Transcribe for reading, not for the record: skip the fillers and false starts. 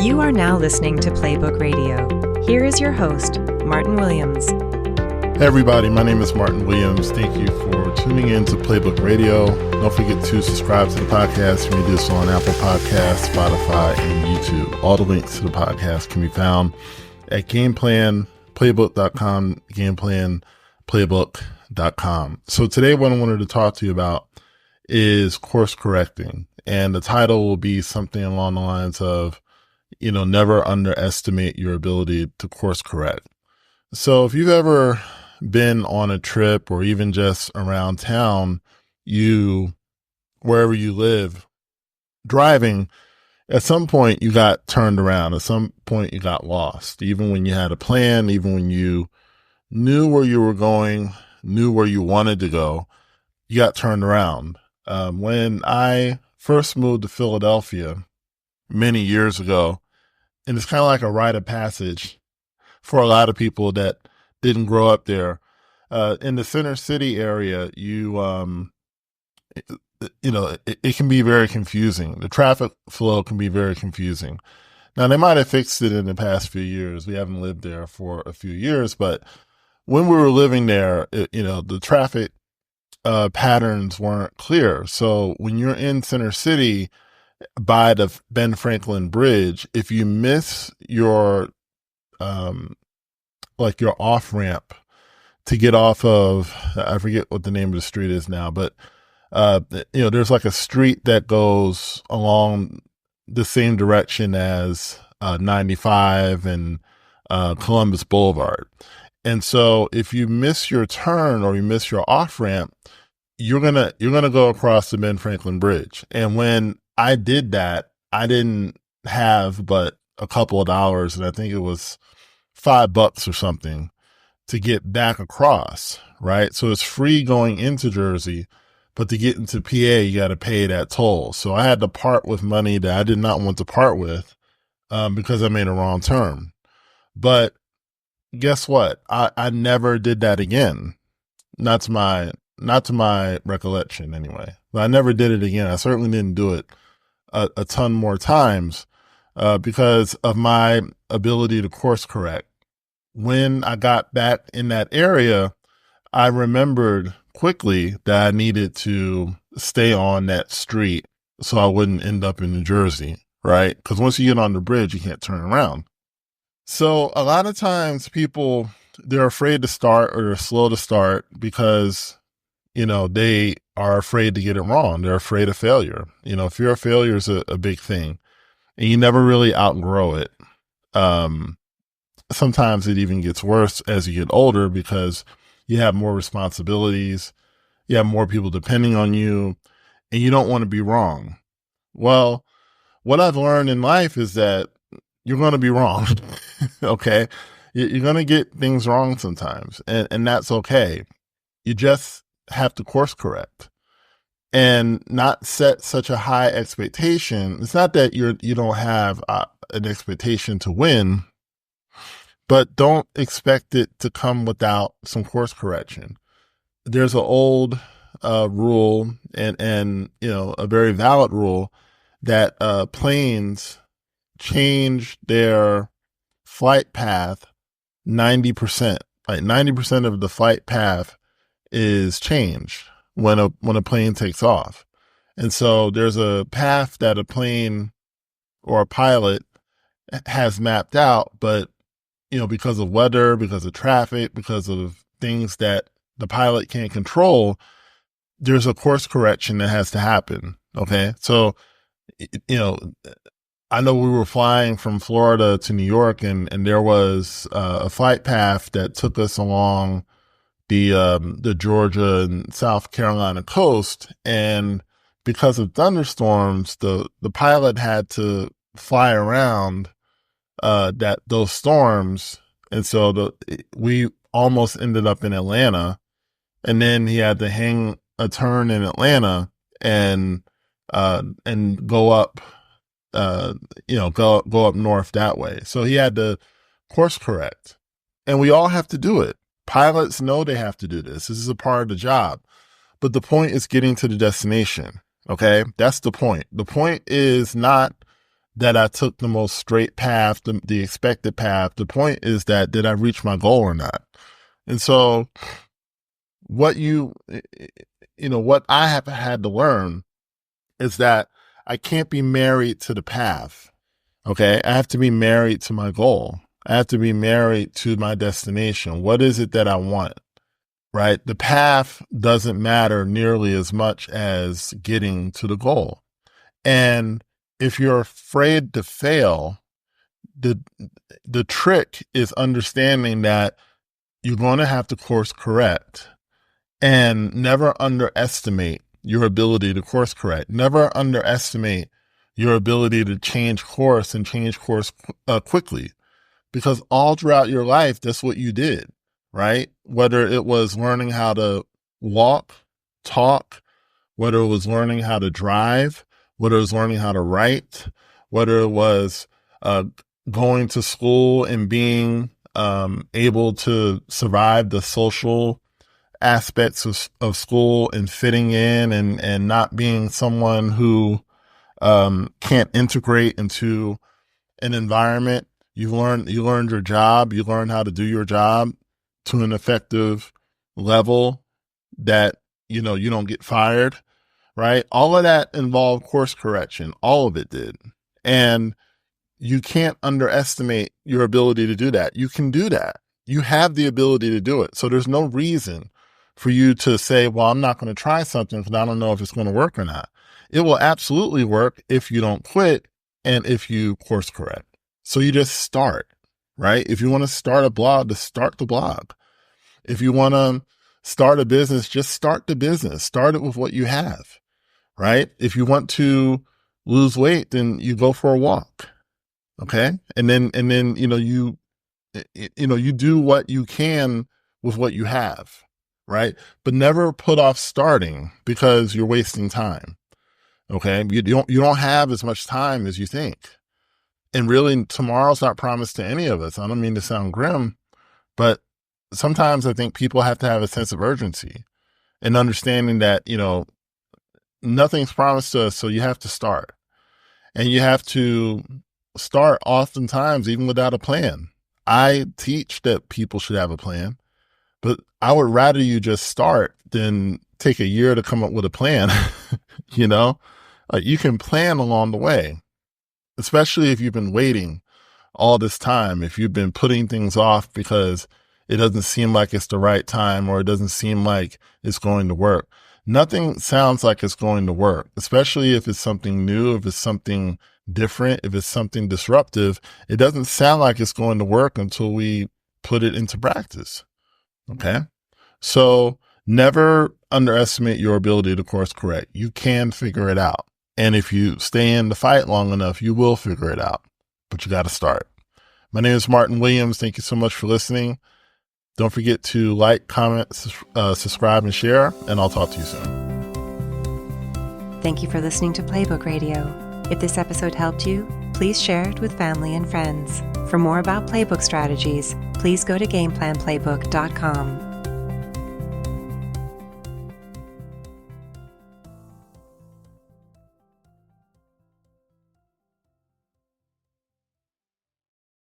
You are now listening to Playbook Radio. Here is your host, Martin Williams. Hey everybody, my name is Martin Williams. Thank you for tuning in to Playbook Radio. Don't forget to subscribe to the podcast. You can do so on Apple Podcasts, Spotify, and YouTube. All the links to the podcast can be found at gameplanplaybook.com, gameplanplaybook.com. So today what I wanted to talk to you about is course correcting. And the title will be something along the lines of, never underestimate your ability to course correct. So if you've ever been on a trip or even just around town, wherever you live, driving, at some point you got turned around. At some point you got lost. Even when you had a plan, even when you knew where you were going, knew where you wanted to go, you got turned around. When I first moved to Philadelphia many years ago, and it's kind of like a rite of passage for a lot of people that didn't grow up there. In the center city area, it can be very confusing. The traffic flow can be very confusing. Now, they might have fixed it in the past few years. We haven't lived there for a few years, but when we were living there, the traffic patterns weren't clear. So when you're in center city by the Ben Franklin Bridge, if you miss your your off ramp to get off of, I forget what the name of the street is now, but there's like a street that goes along the same direction as 95 and Columbus Boulevard. And so if you miss your turn or you miss your off ramp, you're gonna go across the Ben Franklin Bridge. And when I did that, I didn't have but a couple of dollars, and I think it was $5 or something to get back across, right? So it's free going into Jersey, but to get into PA, you got to pay that toll. So I had to part with money that I did not want to part with because I made a wrong turn. But guess what? I never did that again. Not to my recollection anyway. But I never did it again. I certainly didn't do it a ton more times because of my ability to course correct. When I got back in that area, I remembered quickly that I needed to stay on that street so I wouldn't end up in New Jersey, right? Because once you get on the bridge, you can't turn around. So a lot of times people, they're afraid to start or they're slow to start because they are afraid to get it wrong. They're afraid of failure. Fear of failure is a big thing, and you never really outgrow it. Sometimes it even gets worse as you get older because you have more responsibilities, you have more people depending on you, and you don't want to be wrong. Well, what I've learned in life is that you're going to be wrong. Okay. You're going to get things wrong sometimes, and that's okay. You just have to course correct and not set such a high expectation. It's not that you don't have an expectation to win, but don't expect it to come without some course correction. There's an old rule and a very valid rule that planes change their flight path 90%. Like 90% of the flight path is changed when a plane takes off. And so there's a path that a plane or a pilot has mapped out, but because of weather, because of traffic, because of things that the pilot can't control, there's a course correction that has to happen. Okay. So, I know we were flying from Florida to New York and there was a flight path that took us along the Georgia and South Carolina coast. And because of thunderstorms, the pilot had to fly around those storms. And so we almost ended up in Atlanta, and then he had to hang a turn in Atlanta and go up, go up north that way. So he had to course correct, and we all have to do it. Pilots know they have to do this. This is a part of the job, but the point is getting to the destination. Okay. That's the point. The point is not that I took the most straight path, the expected path. The point is that did I reach my goal or not? And so what what I have had to learn is that I can't be married to the path. Okay. I have to be married to my goal. I have to be married to my destination. What is it that I want? Right? The path doesn't matter nearly as much as getting to the goal. And if you're afraid to fail, the trick is understanding that you're going to have to course correct, and never underestimate your ability to course correct. Never underestimate your ability to change course and change course quickly, because all throughout your life, that's what you did, right? Whether it was learning how to walk, talk, whether it was learning how to drive, whether it was learning how to write, whether it was going to school and being able to survive the social aspects of school and fitting in and not being someone who can't integrate into an environment. You learned your job. You learned how to do your job to an effective level that, you don't get fired, right? All of that involved course correction. All of it did. And you can't underestimate your ability to do that. You can do that. You have the ability to do it. So there's no reason for you to say, well, I'm not going to try something because I don't know if it's going to work or not. It will absolutely work if you don't quit and if you course correct. So you just start, right? If you want to start a blog, just start the blog. If you want to start a business, just start the business. Start it with what you have, right? If you want to lose weight, then you go for a walk. Okay. And then, you do what you can with what you have, right? But never put off starting because you're wasting time. Okay. You don't have as much time as you think. And really, tomorrow's not promised to any of us. I don't mean to sound grim, but sometimes I think people have to have a sense of urgency and understanding that, nothing's promised to us. So you have to start, and you have to start oftentimes even without a plan. I teach that people should have a plan, but I would rather you just start than take a year to come up with a plan. You can plan along the way, especially if you've been waiting all this time, if you've been putting things off because it doesn't seem like it's the right time or it doesn't seem like it's going to work. Nothing sounds like it's going to work, especially if it's something new, if it's something different, if it's something disruptive. It doesn't sound like it's going to work until we put it into practice. Okay. So never underestimate your ability to course correct. You can figure it out. And if you stay in the fight long enough, you will figure it out, but you got to start. My name is Martin Williams. Thank you so much for listening. Don't forget to like, comment, subscribe, and share, and I'll talk to you soon. Thank you for listening to Playbook Radio. If this episode helped you, please share it with family and friends. For more about Playbook strategies, please go to GameplanPlaybook.com.